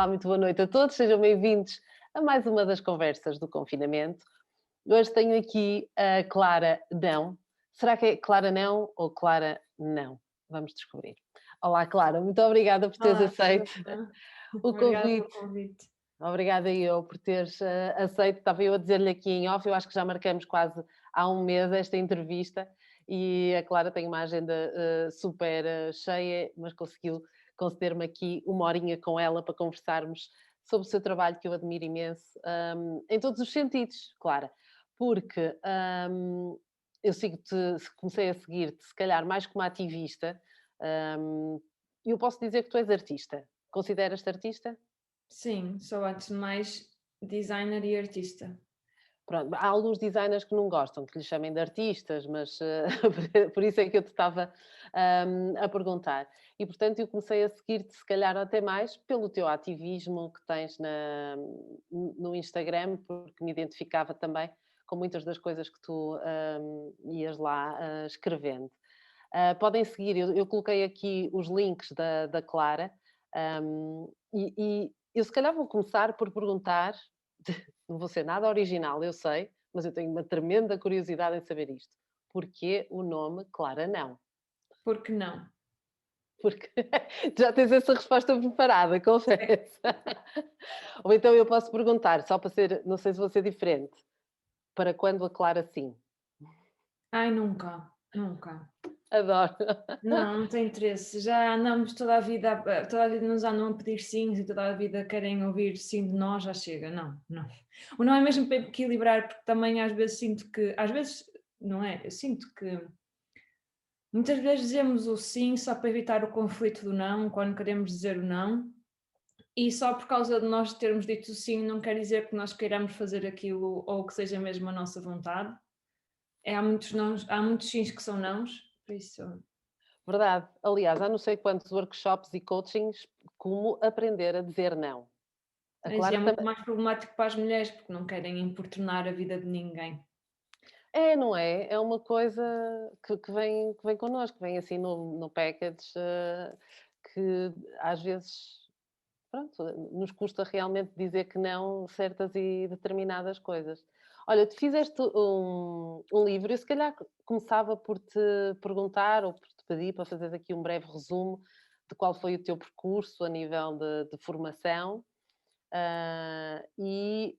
Olá, muito boa noite a todos, sejam bem-vindos a mais uma das conversas do confinamento. Hoje tenho aqui a Clara Não. Será que é Clara Não ou Clara Não? Vamos descobrir. Olá, Clara, muito obrigada por teres Olá, tudo aceito bem? o Obrigada pelo convite. convite. Obrigada eu por teres aceito. Estava eu a dizer-lhe aqui em off, eu acho que já marcamos quase há um mês esta entrevista e a Clara tem uma agenda super cheia, mas conseguiu conceder-me aqui uma horinha com ela para conversarmos sobre o seu trabalho, que eu admiro imenso, em todos os sentidos, Clara, porque eu sigo-te, comecei a seguir-te, se calhar mais como ativista, e eu posso dizer que tu és artista. Consideras-te artista? Sim, sou antes de mais designer e artista. Pronto, há alguns designers que não gostam que lhes chamem de artistas, mas por isso é que eu te estava a perguntar. E portanto eu comecei a seguir-te, se calhar até mais, pelo teu ativismo que tens no Instagram, porque me identificava também com muitas das coisas que tu ias lá escrevendo. Podem seguir, eu coloquei aqui os links da Clara, e eu se calhar vou começar por perguntar, não vou ser nada original, eu sei, mas eu tenho uma tremenda curiosidade em saber isto. Porquê o nome Clara Não? Por que não? Porque já tens essa resposta preparada, Sim. confesso. Ou então eu posso perguntar, só para ser, não sei se vou ser diferente, para quando a Clara sim? Ai, nunca, nunca. Adoro. Não, não tem interesse. Já andamos toda a vida nos andam a pedir sims e toda a vida querem ouvir sim de nós, já chega. Não, não. O não é mesmo para equilibrar, porque também às vezes sinto que, às vezes, não é? Eu sinto que muitas vezes dizemos o sim só para evitar o conflito do não, quando queremos dizer o não. E só por causa de nós termos dito sim, não quer dizer que nós queiramos fazer aquilo ou que seja mesmo a nossa vontade. Há muitos nãos, há muitos sims que são nãos, por isso. Verdade. Aliás, há não sei quantos workshops e coachings como aprender a dizer não. A Mas é Clara muito também. mais problemático para as mulheres, porque não querem importunar a vida de ninguém. É, não é? É uma coisa que vem connosco, vem assim no package, que às vezes, pronto, nos custa realmente dizer que não certas e determinadas coisas. Olha, tu fizeste um livro, eu se calhar começava por te perguntar ou por te pedir para fazeres aqui um breve resumo de qual foi o teu percurso a nível de formação, e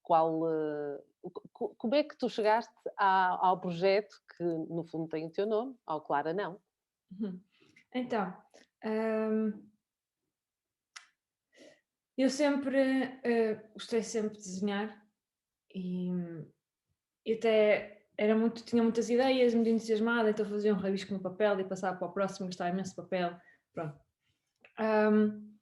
qual, como é que tu chegaste ao projeto que no fundo tem o teu nome, ao Clara Não? Uhum. Então, hum, eu sempre gostei sempre de desenhar e, e até tinha muitas ideias, muito entusiasmada, então fazia um rabisco no papel e passava para o próximo, gostava imenso de papel. Pronto. Hum,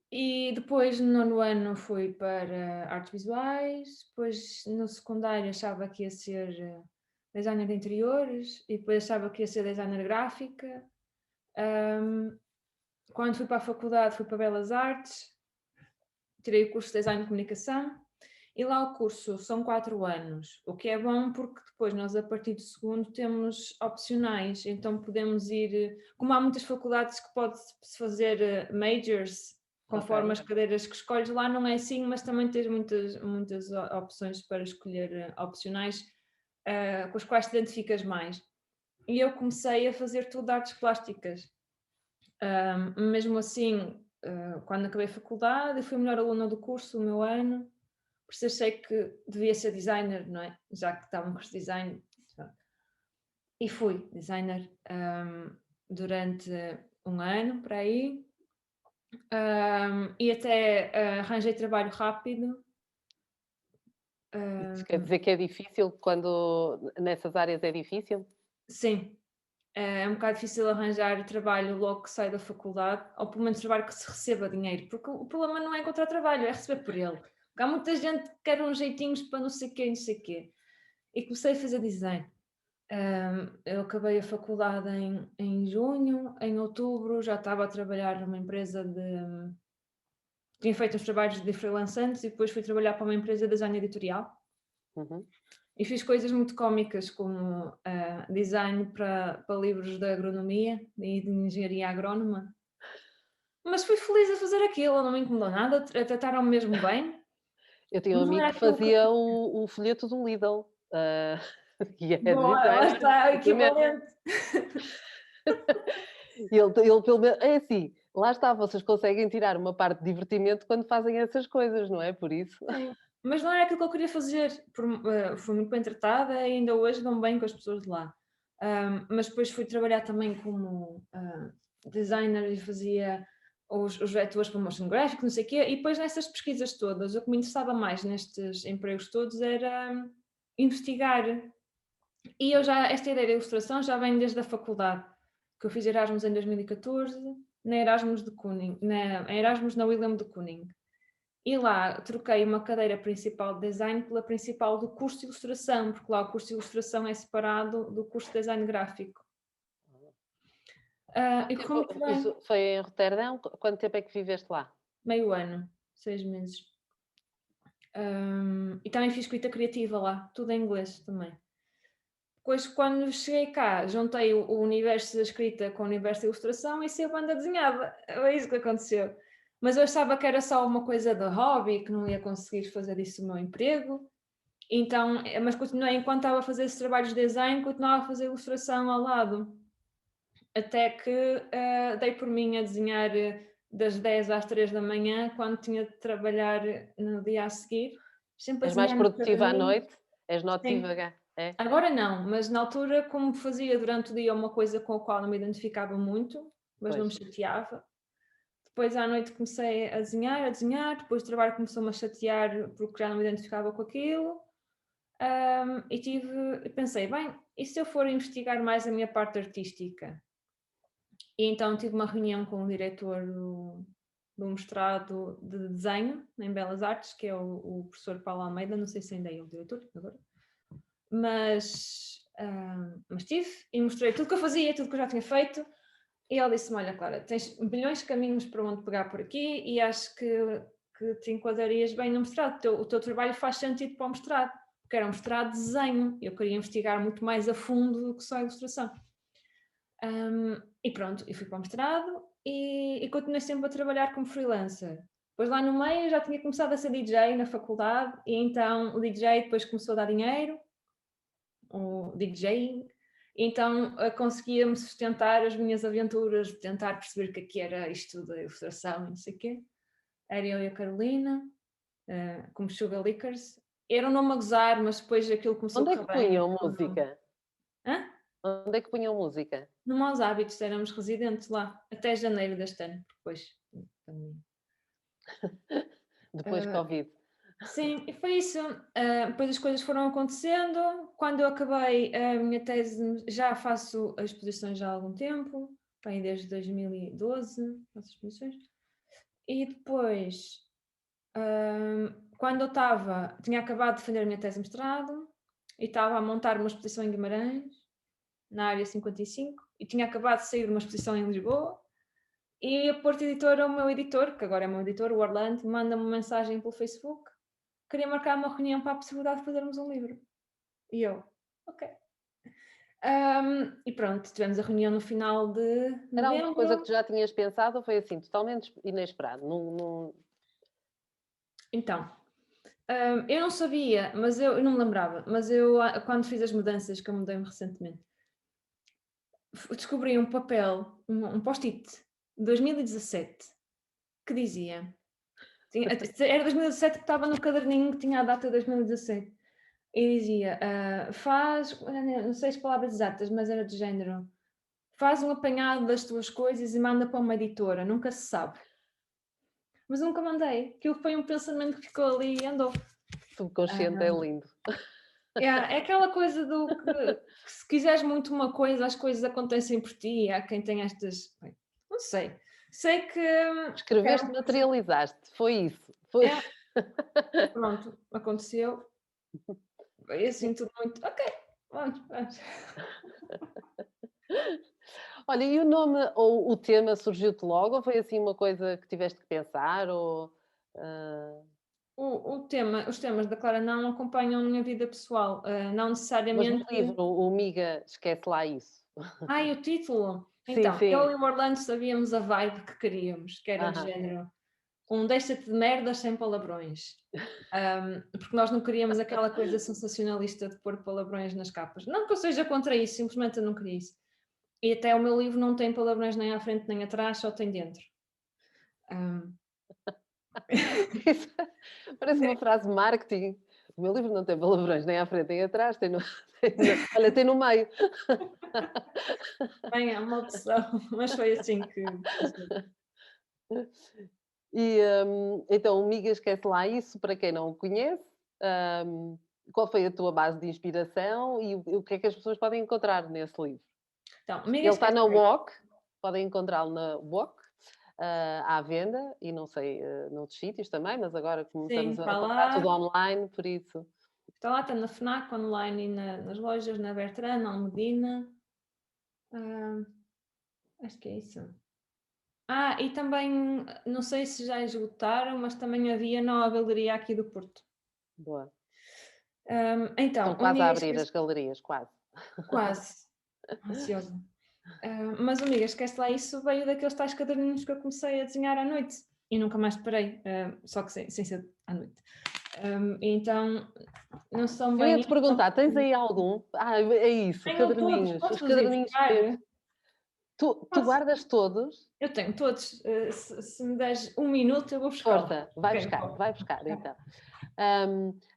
E depois, no nono ano, fui para artes visuais, depois no secundário achava que ia ser designer de interiores e depois achava que ia ser designer gráfica. Ahm, Quando fui para a faculdade, fui para Belas Artes, tirei o curso de design de comunicação e lá o curso são 4 anos, o que é bom porque depois nós, a partir do segundo, temos opcionais, então podemos ir, como há muitas faculdades que pode-se fazer majors, Ok, conforme as cadeiras que escolhes, lá não é assim, mas também tens muitas opções para escolher opcionais com as quais te identificas mais. E eu comecei a fazer tudo de artes plásticas. Mesmo assim, quando acabei a faculdade, eu fui a melhor aluna do curso, o meu ano, por isso achei que devia ser designer, não é? Já que estava no curso de design. E fui designer durante um ano, para aí, e até arranjei trabalho rápido. isso quer Ahm, dizer que é difícil quando nessas áreas é difícil? sim, é um bocado difícil arranjar trabalho logo que sai da faculdade, ou pelo menos trabalho que se receba dinheiro, porque o problema não é encontrar trabalho, é receber por ele. Porque há muita gente que quer uns jeitinhos para não sei quê, não sei quê. E comecei a fazer design. Eu acabei a faculdade em junho, em outubro já estava a trabalhar numa empresa de. Tinha feito uns trabalhos de freelance antes e depois fui trabalhar para uma empresa de design editorial Uhum. e fiz coisas muito cómicas, como design para livros de agronomia e de engenharia agrónoma. mas fui feliz a fazer aquilo, não me incomodou nada, trataram-me mesmo bem, Eu tinha um mas não amigo era que aquilo que fazia o folheto do Lidl, e é boa, lá designer, está, o exatamente. equivalente. Ele pelo menos é assim, lá está, vocês conseguem tirar uma parte de divertimento quando fazem essas coisas, não é? Por isso. Sim, mas não era aquilo que eu queria fazer, fui muito bem tratada e ainda hoje dou-me bem com as pessoas de lá. Mas depois fui trabalhar também como, designer e fazia os vetores para motion graphic, não sei o quê, e depois nessas pesquisas todas, o que me interessava mais nestes empregos todos era investigar. E eu já esta ideia da ilustração já vem desde a faculdade, que eu fiz Erasmus em 2014, na Erasmus de Kooning, em Erasmus na Wilhelm de Kooning. E lá troquei uma cadeira principal de design pela principal do curso de ilustração, porque lá o curso de ilustração é separado do curso de design gráfico. E correu muito bem, Isso foi em Roterdão? Quanto tempo é que viveste lá? meio ano, 6 meses. E também fiz escrita criativa lá, tudo em inglês também. Depois, quando cheguei cá, juntei o universo da escrita com o universo da ilustração e sei a banda desenhada. É isso que aconteceu. Mas eu achava que era só uma coisa de hobby, que não ia conseguir fazer disso o meu emprego. Então, mas continuei, enquanto estava a fazer esses trabalhos de design, continuava a fazer ilustração ao lado. Até que dei por mim a desenhar das 10 às 3 da manhã, quando tinha de trabalhar no dia a seguir. Sempre a És mais desenhar no produtiva à caderninho. noite? És Sim. notívaga? É? Agora não, mas na altura, como fazia durante o dia uma coisa com a qual não me identificava muito, mas não Pois. me chateava, depois à noite comecei a desenhar, depois o trabalho começou-me a chatear porque já não me identificava com aquilo. Pensei, bem, e se eu for investigar mais a minha parte artística? E então tive uma reunião com o diretor do mestrado de desenho em Belas Artes, que é o professor Paulo Almeida, não sei se ainda é o diretor agora, mas tive e mostrei tudo que eu fazia, tudo que eu já tinha feito, e ele disse-me, olha Clara, tens milhões de caminhos para onde pegar por aqui e acho que te enquadrarias bem no mestrado, o teu trabalho faz sentido para o mestrado, porque era um mestrado de desenho, eu queria investigar muito mais a fundo do que só a ilustração. E pronto, eu fui para o mestrado e continuei sempre a trabalhar como freelancer. Depois lá no meio já tinha começado a ser DJ na faculdade e então o DJ depois começou a dar dinheiro, o DJing, então conseguia-me sustentar as minhas aventuras, tentar perceber o que era isto da ilustração e não sei o quê. Era eu e a Carolina, como Sugar Lickers. Era um nome a gozar, mas depois aquilo começou a Onde é correr que bem. punham música? Hã? Onde é que punham música? No Maus Hábitos, éramos residentes lá, até janeiro deste ano, depois. Depois Uh, Covid. sim, e foi isso. Depois as coisas foram acontecendo. Quando eu acabei a minha tese, já faço as exposições já há algum tempo, bem, desde 2012, faço exposições. E depois, quando eu tinha acabado de defender a minha tese de mestrado e estava a montar uma exposição em Guimarães, na área 55, e tinha acabado de sair de uma exposição em Lisboa. E a Porta Editora, o meu editor, que agora é o meu editor, o Orlando, manda-me uma mensagem pelo Facebook, queria marcar uma reunião para a possibilidade de fazermos um livro. E eu, ok. E pronto, tivemos a reunião no final de Era alguma coisa que novembro. tu já tinhas pensado ou foi assim, totalmente inesperado? Então, eu não sabia, mas eu não me lembrava, mas eu, quando fiz as mudanças, que eu mudei-me recentemente, descobri um papel, um post-it, de 2017, que dizia, era 2017 que estava no caderninho que tinha a data de 2017. E dizia, não sei as palavras exatas, mas era de género, faz um apanhado das tuas coisas e manda para uma editora, nunca se sabe. Mas nunca mandei, aquilo foi um pensamento que ficou ali e andou. Subconsciente é lindo. É aquela coisa que se quiseres muito uma coisa, as coisas acontecem por ti, há quem tem estas, bem, não sei. Sei que Escreveste, materializaste, foi isso. Foi... é, pronto, aconteceu. Foi assim tudo muito, ok, vamos. Olha, e o nome ou o tema surgiu-te logo ou foi assim uma coisa que tiveste que pensar? Ou, Os temas da Clara não acompanham a minha vida pessoal, não mas no necessariamente. livro, o Miga, esquece lá isso. Ai, o título! Sim, Então, sim. eu e o Orlando sabíamos a vibe que queríamos, que era de Aham. género, deixa-te de merdas sem palavrões. Porque nós não queríamos aquela coisa sensacionalista de pôr palavrões nas capas. Não que eu seja contra isso, simplesmente eu não queria isso. E até o meu livro não tem palavrões nem à frente nem atrás, só tem dentro. Um, Isso parece uma frase de marketing. O meu livro não tem palavrões nem à frente nem atrás, olha, tem no meio. Bem, é uma opção, mas foi assim que funcionou. E, então, Miga, esquece lá isso, para quem não o conhece. hum, Qual foi a tua base de inspiração e o que é que as pessoas podem encontrar nesse livro? Então, amiga, Ele está esquece na lá isso. WOC, podem encontrá-lo na WOC, à venda, e não sei, noutros sítios também, mas agora Sim, começamos a está comprar tudo lá. online, por isso. Está na FNAC online e nas lojas, na Bertrand, na Almedina. Ah, acho que é isso. E também, não sei se já esgotaram, mas também havia na galeria aqui do Porto. Boa. Então, Estão quase a amiga, abrir as galerias, quase. quase, ansiosa. Mas amiga, esquece lá, isso veio daqueles tais caderninhos que eu comecei a desenhar à noite e nunca mais parei, só que sem ser à noite. Então, não são Eu ia bem te isso, são perguntar, tens aí algum? É isso, tenho todos, caderninhos, os posso-vos ir caderninhos pretos. buscar? Tu Posso? guardas todos? Eu tenho todos. Se me deres um minuto, eu vou buscá-los. Força, Ok, vai buscar então.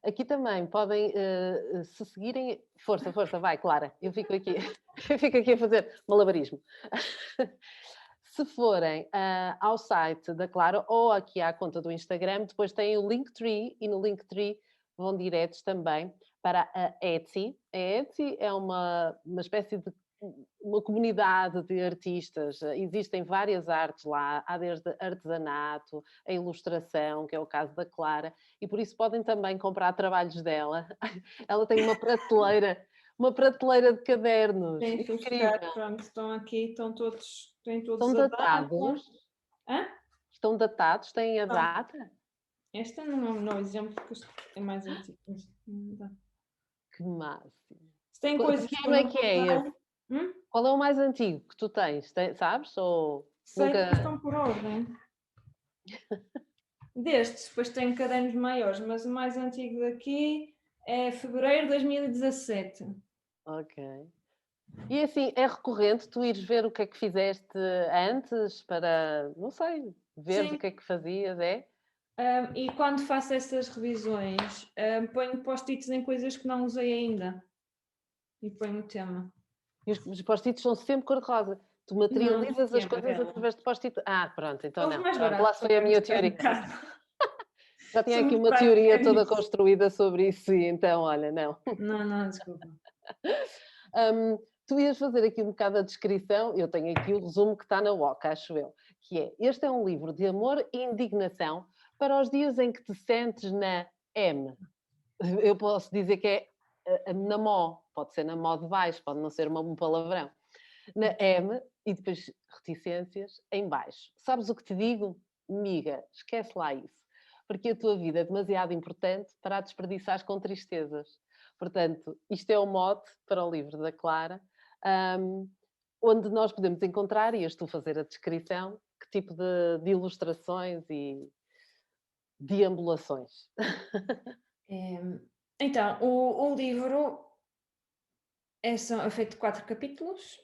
Aqui também podem, se seguirem. Força, força, vai, Clara. Eu fico aqui, eu fico aqui a fazer malabarismo. Se forem ao site da Clara ou aqui à conta do Instagram, depois têm o Linktree e no Linktree vão diretos também para a Etsy. A Etsy é uma espécie de uma comunidade de artistas. Existem várias artes lá, há desde artesanato, a ilustração, que é o caso da Clara, e por isso podem também comprar trabalhos dela. Ela tem uma prateleira de cadernos. Sim, fui buscar, Incrível. pronto, estão aqui, têm todos Estão a data. datados? Hã? Estão datados? Têm a Não, data? este não é o exemplo, porque este é mais antigo. Este não dá. Que máximo. Se tem De coisas que que eu ano é não que é esse? usei, Qual é o mais antigo que tu tens? Sabes? Ou sei porque nunca. estão por ordem. Destes, depois tem cadernos maiores, mas o mais antigo daqui é fevereiro de 2017. Ok. E assim, é recorrente tu ires ver o que é que fizeste antes para, não sei, veres o Sim, que é que fazias, é? e quando faço essas revisões, ponho post-its em coisas que não usei ainda e ponho o tema. E os post-its são sempre cor-de-rosa. Tu Não, materializas aqui é as coisas amarelo. através de post-it. Pronto, então São os não. mais Pronto, lá baratos se foi a até no minha teoria. supermercado. Já tinha São aqui muito uma práticos, teoria é toda isso. construída sobre isso, e então, olha, não. Não, desculpa. Tu ias fazer aqui um bocado a descrição, eu tenho aqui o resumo que está na WOC, acho eu, que é, este é um livro de amor e indignação para os dias em que te sentes na M. Eu posso dizer que é na Mó, pode ser na Mó de baixo, pode não ser um palavrão. Na M e depois reticências em baixo. Sabes o que te digo? Miga, esquece lá isso. Porque a tua vida é demasiado importante para a desperdiçares com tristezas. Portanto, isto é o mote para o livro da Clara, onde nós podemos encontrar, e tu fazer a descrição, que tipo de ilustrações e deambulações. Então, o livro é feito de 4 capítulos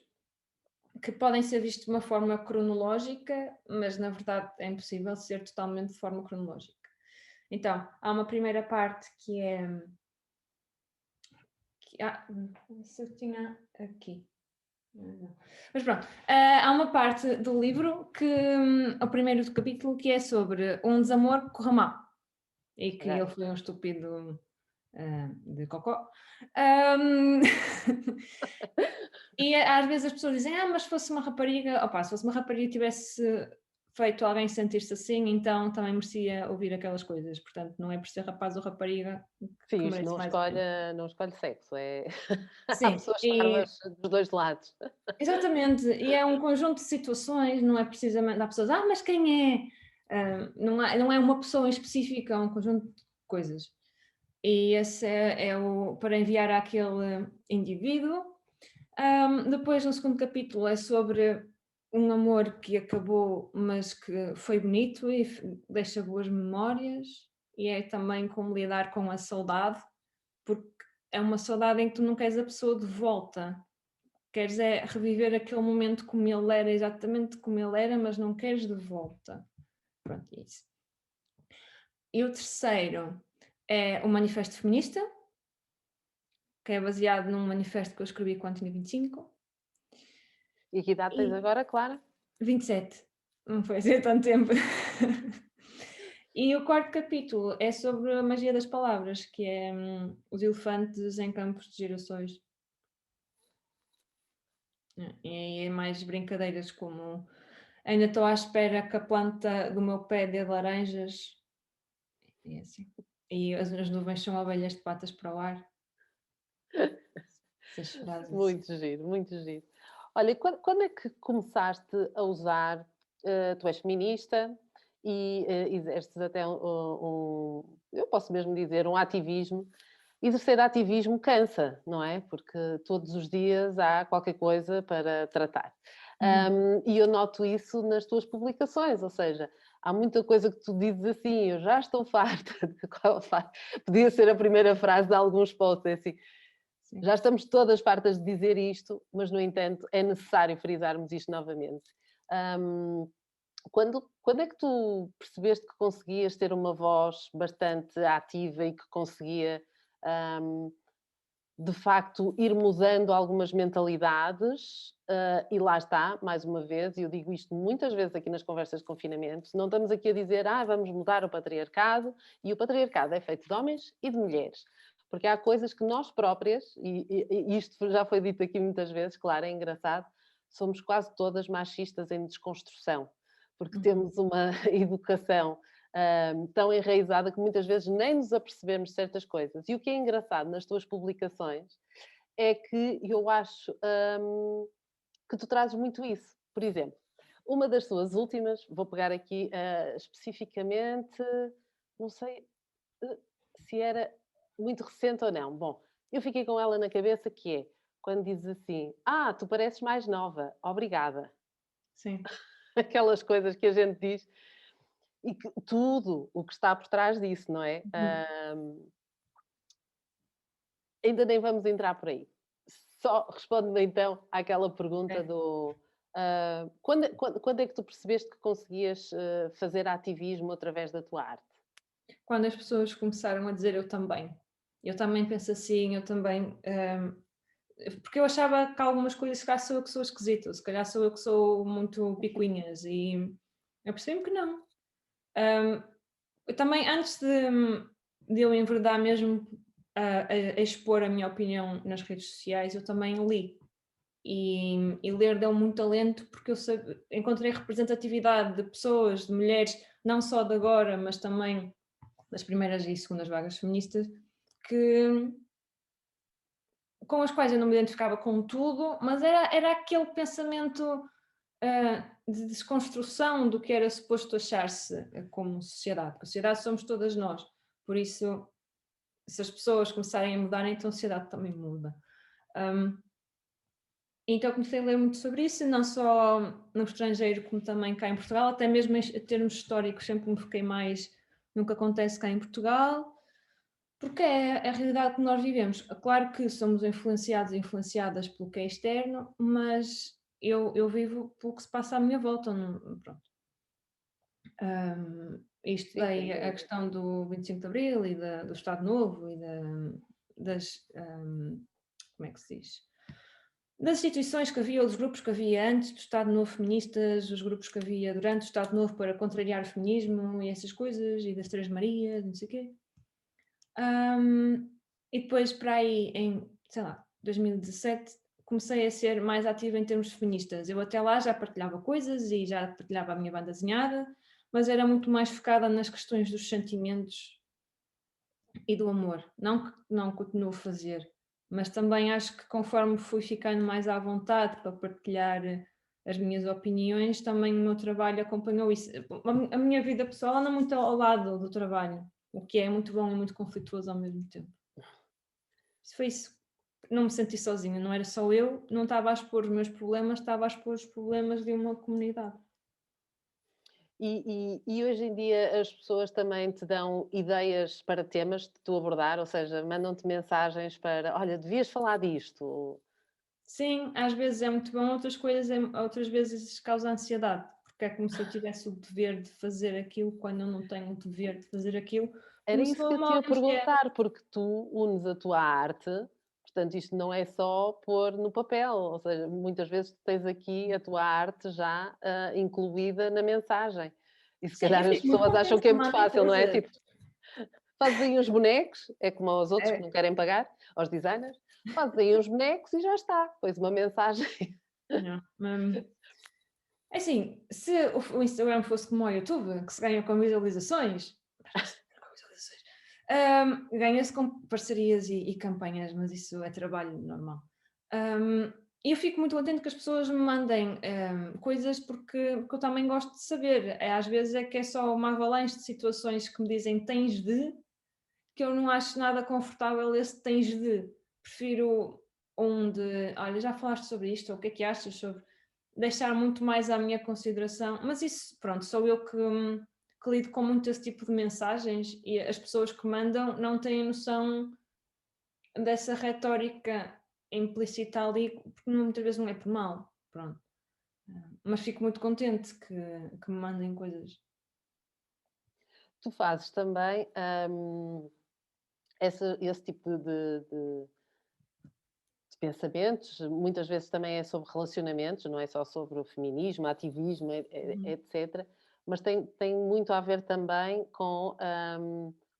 que podem ser vistos de uma forma cronológica, mas na verdade é impossível ser totalmente de forma cronológica. Então, há uma primeira parte que é. Se eu tinha aqui. Mas pronto, há uma parte do livro que, o primeiro capítulo, que é sobre um desamor que corre mal e que Ok. ele foi um estúpido de cocó. Um, e às vezes as pessoas dizem, mas se fosse uma rapariga, se fosse uma rapariga e tivesse feito alguém sentir-se assim, então também merecia ouvir aquelas coisas. Portanto, não é por ser rapaz ou rapariga que Sim, isto merece não mais ou menos. escolhe, não escolhe sexo, é... há Sim, pessoas parvas dos dois lados. exatamente, e é um conjunto de situações, não é precisamente, há pessoas, mas quem é? Não é uma pessoa em específico, é um conjunto de coisas. E esse é o para enviar àquele indivíduo. Depois, no segundo capítulo, é sobre um amor que acabou, mas que foi bonito e deixa boas memórias, e é também como lidar com a saudade, porque é uma saudade em que tu não queres a pessoa de volta, queres é reviver aquele momento como ele era, exatamente como ele era, mas não queres de volta. Pronto, é isso. E o terceiro é o Manifesto Feminista, que é baseado num manifesto que eu escrevi quando tinha 25. E que idade tens E agora, Clara? 27, não foi assim há tanto tempo. E o quarto capítulo é sobre a magia das palavras, que é os elefantes em campos de girassóis. E aí é mais brincadeiras como ainda estou à espera que a planta do meu pé dê laranjas. E assim. E as nuvens são abelhas de patas para o ar. Essas frases. Muito giro, muito giro. Olha, e quando é que começaste a usar, tu és feminista e exerces até eu posso mesmo dizer, um ativismo. Exercer ativismo cansa, não é? Porque todos os dias há qualquer coisa para tratar. E eu noto isso nas tuas publicações, ou seja, há muita coisa que tu dizes assim, eu já estou farta. Podia ser a primeira frase de alguns posts, é assim, Sim. já estamos todas fartas de dizer isto, mas, no entanto, é necessário frisarmos isto novamente. Quando é que tu percebeste que conseguias ter uma voz bastante ativa e que conseguia, de facto, ir mudando algumas mentalidades? E lá está, mais uma vez, e eu digo isto muitas vezes aqui nas conversas de confinamento, não estamos aqui a dizer, vamos mudar o patriarcado, e o patriarcado é feito de homens e de mulheres. Porque há coisas que nós próprias, e isto já foi dito aqui muitas vezes, claro, é engraçado, somos quase todas machistas em desconstrução, porque temos uma educação tão enraizada que muitas vezes nem nos apercebemos de certas coisas. E o que é engraçado nas tuas publicações é que eu acho que tu trazes muito isso. Por exemplo, uma das tuas últimas, vou pegar aqui especificamente, não sei se era muito recente ou não. Bom, eu fiquei com ela na cabeça que é quando dizes assim: tu pareces mais nova, obrigada. Sim. Aquelas coisas que a gente diz e que tudo o que está por trás disso, não é? Ainda nem vamos entrar por aí. Só responde-me então àquela pergunta do quando é que tu percebeste que conseguias fazer ativismo através da tua arte? Quando as pessoas começaram a dizer eu também penso assim, eu também. Porque eu achava que algumas coisas, se calhar sou eu que sou esquisita, se calhar sou eu que sou muito picuinhas, e eu percebi-me que não. Eu também, antes de eu enverdar mesmo a expor a minha opinião nas redes sociais, eu também li. E ler deu muito talento porque encontrei representatividade de pessoas, de mulheres, não só de agora, mas também das primeiras e segundas vagas feministas, que, com as quais eu não me identificava com tudo, mas era aquele pensamento de desconstrução do que era suposto achar-se como sociedade, porque a sociedade somos todas nós, por isso, se as pessoas começarem a mudar, então a sociedade também muda. Então comecei a ler muito sobre isso, não só no estrangeiro como também cá em Portugal, até mesmo em termos históricos sempre me foquei mais no que acontece cá em Portugal, porque é a realidade que nós vivemos. Claro que somos influenciados e influenciadas pelo que é externo, mas eu vivo pelo que se passa à minha volta. Pronto. E Sim, sem estudei a dúvida. questão do 25 de Abril e do Estado Novo e das. Como é que se diz? Das instituições que havia, os grupos que havia antes do Estado Novo feministas, os grupos que havia durante o Estado Novo para contrariar o feminismo e essas coisas, e das Três Marias, não sei o quê. E depois, para aí, em, sei lá, 2017, comecei a ser mais ativa em termos feministas. Eu até lá já partilhava coisas e já partilhava a minha banda desenhada, mas era muito mais focada nas questões dos sentimentos e do amor. Não que não continuo a fazer, mas também acho que conforme fui ficando mais à vontade para partilhar as minhas opiniões, também o meu trabalho acompanhou isso. A minha vida pessoal anda muito ao lado do trabalho, o que é muito bom e muito conflituoso ao mesmo tempo. Isso foi isso. não me senti sozinha, não era só eu, não estava a expor os meus problemas, estava a expor os problemas de uma comunidade. E hoje em dia as pessoas também te dão ideias para temas de tu abordar, ou seja, mandam-te mensagens para: "Olha, devias falar disto". Sim, às vezes é muito bom, outras vezes causa ansiedade, porque é como se eu tivesse o dever de fazer aquilo quando eu não tenho o dever de fazer aquilo, Era como se isso que for eu te uma ia ONG. perguntar, porque tu unes a tua arte, portanto, isto não é só pôr no papel, ou seja, muitas vezes tu tens aqui a tua arte já, incluída na mensagem. E se Sim, eu calhar as fico muito pessoas acham contente que é que muito mandem fácil, não é? coisas. Tipo, fazes aí uns bonecos, é como aos outros que É, não querem pagar, aos designers, fazes aí uns bonecos e já está, pois uma mensagem. não, é assim, se o Instagram fosse como o YouTube, que se ganha com visualizações, ganha-se com parcerias e campanhas, mas isso é trabalho normal. Hum, e eu fico muito contente que as pessoas me mandem coisas porque eu também gosto de saber. Às vezes é que é só uma avalanche de situações que me dizem tens de, que eu não acho nada confortável esse tens de. Prefiro um de, olha, já falaste sobre isto, ou o que é que achas sobre deixar muito mais à minha consideração, mas isso, pronto, sou eu que lido com muito esse tipo de mensagens e as pessoas que mandam não têm noção dessa retórica implícita ali, porque muitas vezes não é por mal, pronto. Mas fico muito contente que me mandem coisas. Tu fazes também, esse tipo de pensamentos, muitas vezes também é sobre relacionamentos, não é só sobre o feminismo, ativismo, Uhum. etc. Mas tem muito a ver também com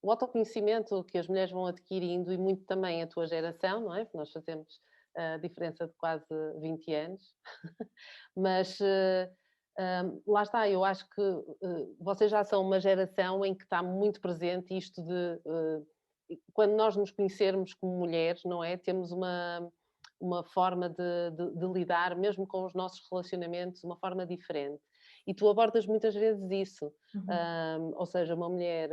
o autoconhecimento que as mulheres vão adquirindo e muito também a tua geração, não é? Porque nós fazemos a diferença de quase 20 anos. Mas lá está, eu acho que vocês já são uma geração em que está muito presente isto de quando nós nos conhecermos como mulheres, não é? Temos uma forma de lidar, mesmo com os nossos relacionamentos, uma forma diferente. E tu abordas muitas vezes isso, Uhum. ou seja, uma mulher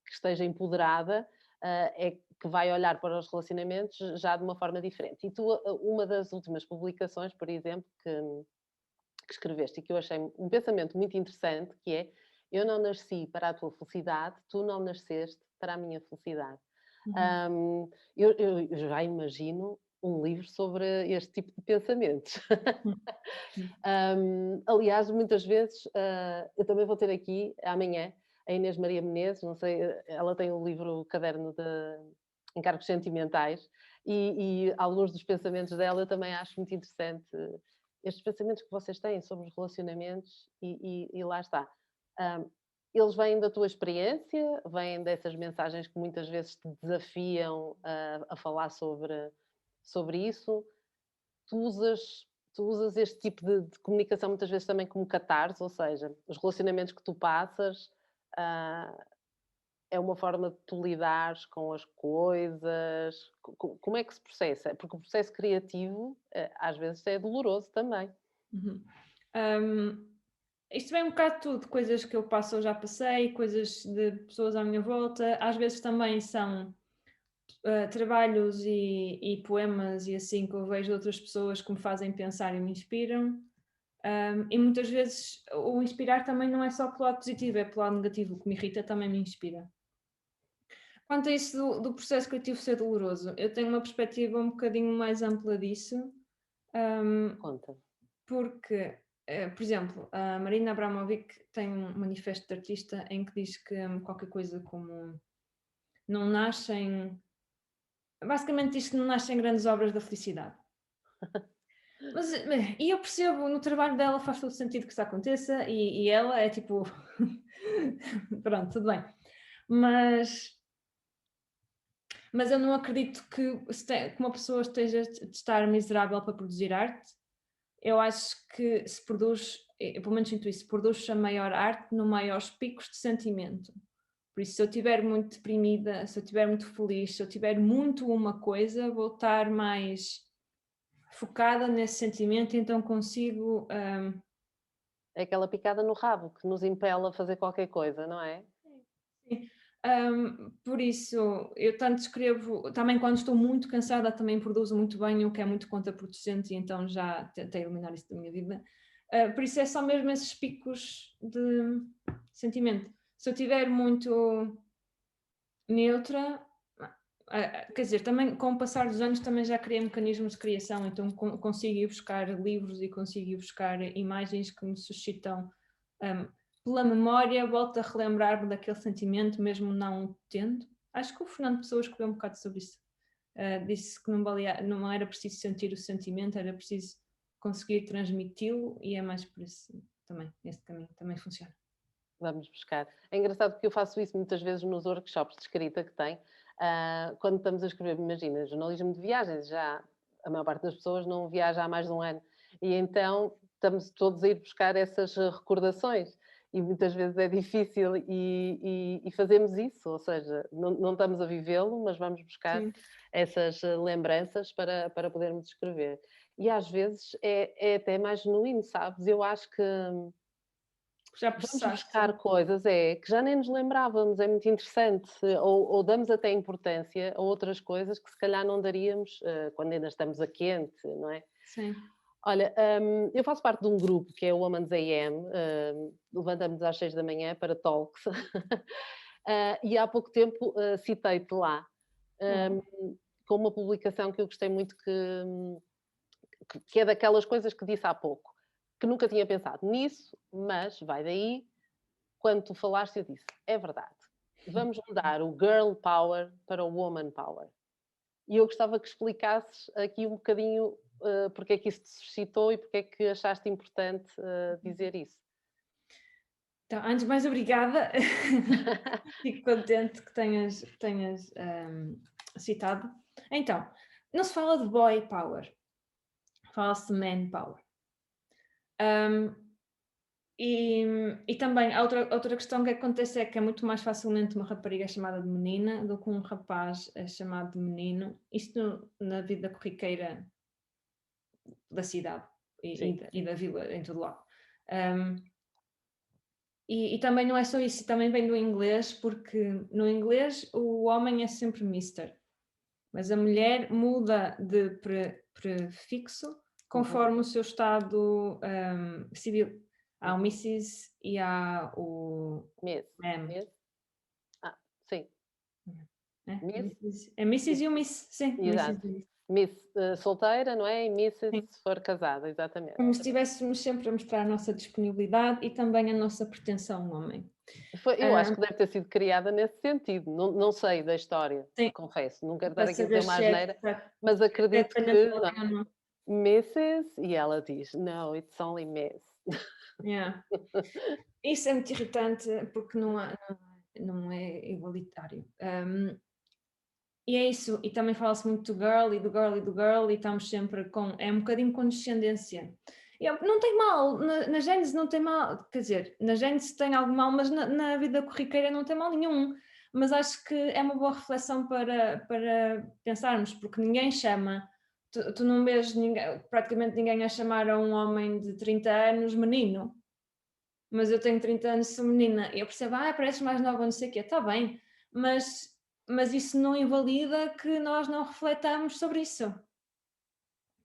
que esteja empoderada é que vai olhar para os relacionamentos já de uma forma diferente. E tu, uma das últimas publicações, por exemplo, que escreveste e que eu achei um pensamento muito interessante, que é: eu não nasci para a tua felicidade, tu não nasceste para a minha felicidade. Uhum. Hum, eu já imagino um livro sobre este tipo de pensamentos. Uhum. Uhum. Aliás, muitas vezes, eu também vou ter aqui amanhã a Inês Maria Menezes, não sei, ela tem o livro o Caderno de Encargos Sentimentais, e alguns dos pensamentos dela eu também acho muito interessante, estes pensamentos que vocês têm sobre os relacionamentos, e lá está. Hum, Eles vêm da tua experiência, vêm dessas mensagens que muitas vezes te desafiam a falar sobre isso. Tu usas, tu usas este tipo de comunicação muitas vezes também como catarse, ou seja, os relacionamentos que tu passas, ah, é uma forma de tu lidares com as coisas. Como é que se processa? Porque o processo criativo, às vezes, é doloroso também. Uhum. Hum, Isto vem um bocado de tudo, coisas que eu passo ou já passei, coisas de pessoas à minha volta, às vezes também são trabalhos e poemas e assim que eu vejo de outras pessoas que me fazem pensar e me inspiram. E muitas vezes o inspirar também não é só pelo lado positivo, é pelo lado negativo. O que me irrita também me inspira. Quanto a isso do processo criativo ser doloroso, eu tenho uma perspectiva um bocadinho mais ampla disso, um, Conta. porque, por exemplo, a Marina Abramovic tem um manifesto de artista em que diz que qualquer coisa como não nascem. Basicamente diz que não nascem grandes obras da felicidade. E eu percebo, no trabalho dela faz todo sentido que isso aconteça e ela é tipo. Pronto, tudo bem. Mas, mas eu não acredito que uma pessoa esteja de estar miserável para produzir arte. Eu acho que se produz, eu pelo menos sinto isso, produz a maior arte no maiores picos de sentimento. Por isso, se eu estiver muito deprimida, se eu estiver muito feliz, se eu tiver muito uma coisa, vou estar mais focada nesse sentimento, então consigo. É aquela picada no rabo que nos impele a fazer qualquer coisa, não é? Sim. Por isso, eu tanto escrevo, também quando estou muito cansada, também produzo muito bem, o que é muito contraproducente, e então já tentei eliminar isso da minha vida. Por isso é só mesmo esses picos de sentimento. Se eu estiver muito neutra, quer dizer, também com o passar dos anos também já criei mecanismos de criação, então consigo ir buscar livros e consigo ir buscar imagens que me suscitam, pela memória, volto a relembrar-me daquele sentimento, mesmo não o tendo. Acho que o Fernando Pessoa escreveu um bocado sobre isso. Disse que não era preciso sentir o sentimento, era preciso conseguir transmiti-lo, e é mais por isso também, esse caminho também funciona. Vamos buscar. É engraçado porque eu faço isso muitas vezes nos workshops de escrita que tem. Quando estamos a escrever, imagina, jornalismo de viagens, já a maior parte das pessoas não viaja há mais de um ano. E então estamos todos a ir buscar essas recordações. E muitas vezes é difícil e fazemos isso, ou seja, não estamos a vivê-lo, mas vamos buscar Sim. essas lembranças para podermos escrever. E às vezes é até mais genuíno, sabes? Eu acho que Já vamos processaste. buscar coisas, que já nem nos lembrávamos, é muito interessante, ou damos até importância a outras coisas que se calhar não daríamos, quando ainda estamos a quente, não é? Sim. Olha, eu faço parte de um grupo que é o Women's AM, levantamos às 6 da manhã para talks, e há pouco tempo, citei-te lá, Oh, com uma publicação que eu gostei muito que é daquelas coisas que disse há pouco, que nunca tinha pensado nisso, mas vai daí, quando tu falaste, eu disse: é verdade, vamos mudar o girl power para o woman power. E eu gostava que explicasses aqui um bocadinho porque é que isso te suscitou e porque é que achaste importante dizer isso. então, antes de mais, obrigada. Fico contente que tenhas citado. Então, não se fala de boy power, fala-se de man power. Um, e também, a outra questão que acontece é que é muito mais facilmente uma rapariga é chamada de menina do que um rapaz é chamado de menino. Isto na vida corriqueira da cidade Sim, e da vila, em todo lado. Um, e também não é só isso, também vem do inglês, porque no inglês o homem é sempre Mister, mas a mulher muda de prefixo conforme o seu estado civil. Há o Mrs. e há o Miss, Ma'am. Miss, sim, Miss, É Mrs. e o Miss, sim, Mrs. exato, e Miss. Miss solteira, não é? E Mrs Sim. se for casada, exatamente. Como se estivéssemos sempre a mostrar a nossa disponibilidade e também a nossa pertenção ao homem. Eu acho que deve ter sido criada nesse sentido, não sei da história, Sim, confesso, não quero estar para aqui a saber dizer uma se é, asneira, mas se é acredito dependente que do homem ou não. Mrs. E ela diz: "No, it's only Miss." Yeah. Isso é muito irritante porque não é igualitário. E é isso, e também fala-se muito do girl e do girl e do girl, e estamos sempre com. É um bocadinho condescendência. Não tem mal, na Gênesis não tem mal, quer dizer, na Gênesis tem algo mal, mas na vida corriqueira não tem mal nenhum. Mas acho que é uma boa reflexão para pensarmos, porque ninguém chama, tu não vês praticamente ninguém a chamar a um homem de 30 anos menino, mas eu tenho 30 anos, sou menina, e eu percebo, pareces mais nova, não sei o quê, está bem, mas isso não invalida que nós não refletamos sobre isso,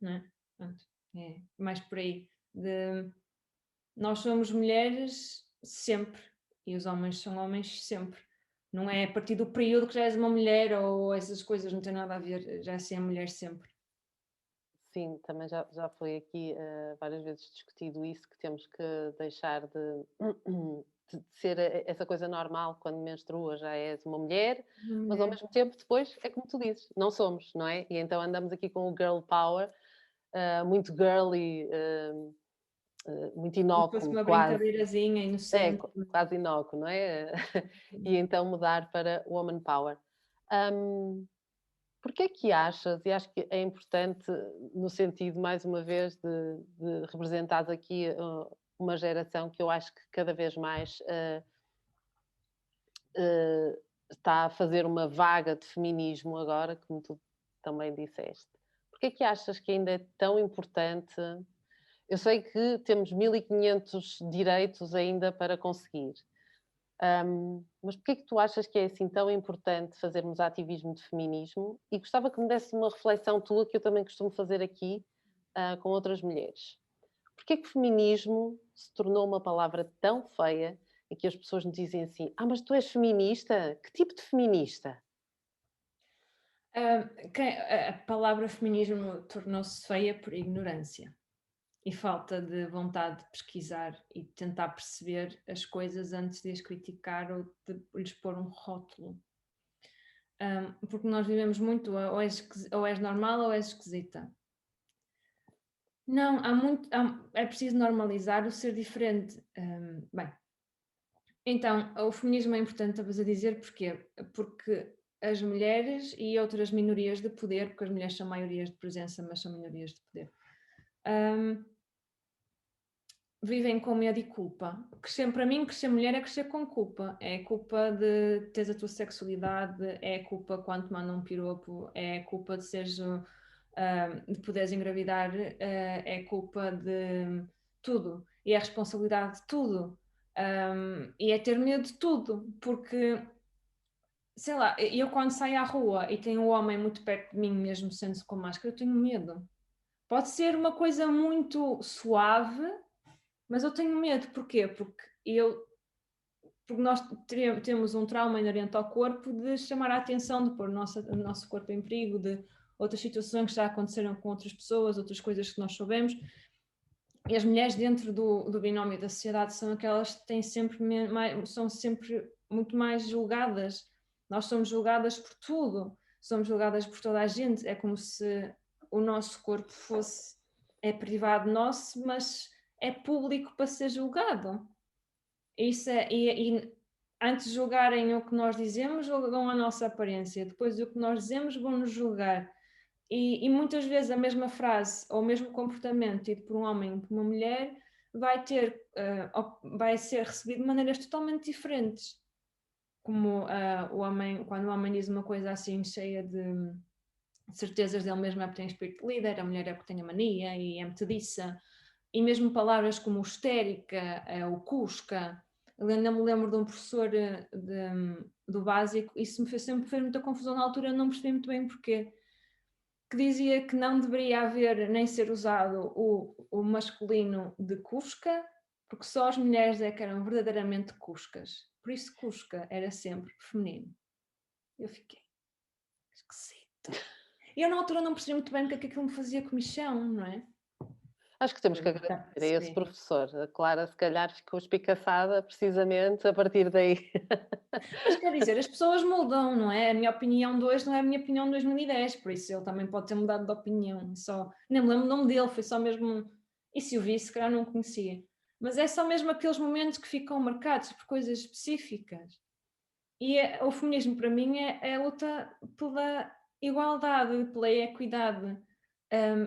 não é? Pronto, é mais por aí, nós somos mulheres sempre, e os homens são homens sempre. Não é a partir do período que já és uma mulher ou essas coisas, não tem nada a ver, já é mulher sempre. Sim, também já foi aqui várias vezes discutido isso, que temos que deixar de ser essa coisa normal, quando menstruas já és uma mulher, Uma mas ao mulher. mesmo tempo depois é como tu dizes, não somos, não é? E então andamos aqui com o girl power, muito girly, muito Como se fosse inócuo, uma quase. brincadeirazinha É, inocente. quase inócuo, não é? E então mudar para woman power. Hum, Porque é que achas, e acho que é importante no sentido, mais uma vez, de representares aqui uma geração que eu acho que cada vez mais está a fazer uma vaga de feminismo agora, como tu também disseste. Porque é que achas que ainda é tão importante? Eu sei que temos 1500 direitos ainda para conseguir, Mas porquê é que tu achas que é assim tão importante fazermos ativismo de feminismo? E gostava que me desse uma reflexão tua, que eu também costumo fazer aqui, com outras mulheres. Porquê é que feminismo se tornou uma palavra tão feia e que as pessoas nos dizem assim: ah, mas tu és feminista? Que tipo de feminista? A palavra feminismo tornou-se feia por ignorância e falta de vontade de pesquisar e de tentar perceber as coisas antes de as criticar ou de lhes pôr um rótulo. Porque nós vivemos muito, ou és normal ou és esquisita. Não, é preciso normalizar o ser diferente. Bem, então, o feminismo é importante, estavas a dizer, porquê? Porque as mulheres e outras minorias de poder, porque as mulheres são maiorias de presença, mas são minorias de poder, vivem com medo e culpa. Para mim, crescer mulher é crescer com culpa. É culpa de teres a tua sexualidade, é culpa quando te mandam um piropo, é culpa de seres, de poderes engravidar, é culpa de tudo. E é responsabilidade de tudo. E é ter medo de tudo, porque, sei lá, eu quando saio à rua e tenho um homem muito perto de mim, mesmo sendo com máscara, eu tenho medo. Pode ser uma coisa muito suave, mas eu tenho medo, porquê? Porque nós temos um trauma inerente ao corpo de chamar a atenção, de pôr o nosso corpo em perigo, de outras situações que já aconteceram com outras pessoas, outras coisas que nós sabemos. E as mulheres dentro do binómio da sociedade são aquelas que têm são sempre muito mais julgadas. Nós somos julgadas por tudo, somos julgadas por toda a gente. É como se o nosso corpo é privado nosso, mas é público para ser julgado. E antes de julgarem o que nós dizemos, julgam a nossa aparência. Depois do que nós dizemos, vão-nos julgar. E muitas vezes a mesma frase ou o mesmo comportamento tido por um homem ou por uma mulher vai ser recebido de maneiras totalmente diferentes. Como quando o homem diz uma coisa assim cheia de certezas dele mesmo é porque tem espírito de líder, a mulher é porque tem a mania e é metediça. E mesmo palavras como histérica, o cusca. Eu ainda me lembro de um professor do básico, isso sempre fez muita confusão na altura, eu não percebi muito bem porquê, que dizia que não deveria haver nem ser usado o masculino de cusca, porque só as mulheres é que eram verdadeiramente cuscas. Por isso cusca era sempre feminino. Eu fiquei esquisito. E eu na altura não percebi muito bem o que é que aquilo me fazia comichão, não é? Acho que temos que Já agradecer a esse percebi. professor. A Clara, se calhar, ficou espicaçada precisamente a partir daí. Mas quer dizer, as pessoas mudam, não é? A minha opinião de hoje não é a minha opinião de 2010, por isso ele também pode ter mudado de opinião. Nem me lembro o nome dele, foi só mesmo. E se o vi, se calhar não o conhecia. Mas é só mesmo aqueles momentos que ficam marcados por coisas específicas. E o feminismo para mim é a luta pela igualdade, pela equidade.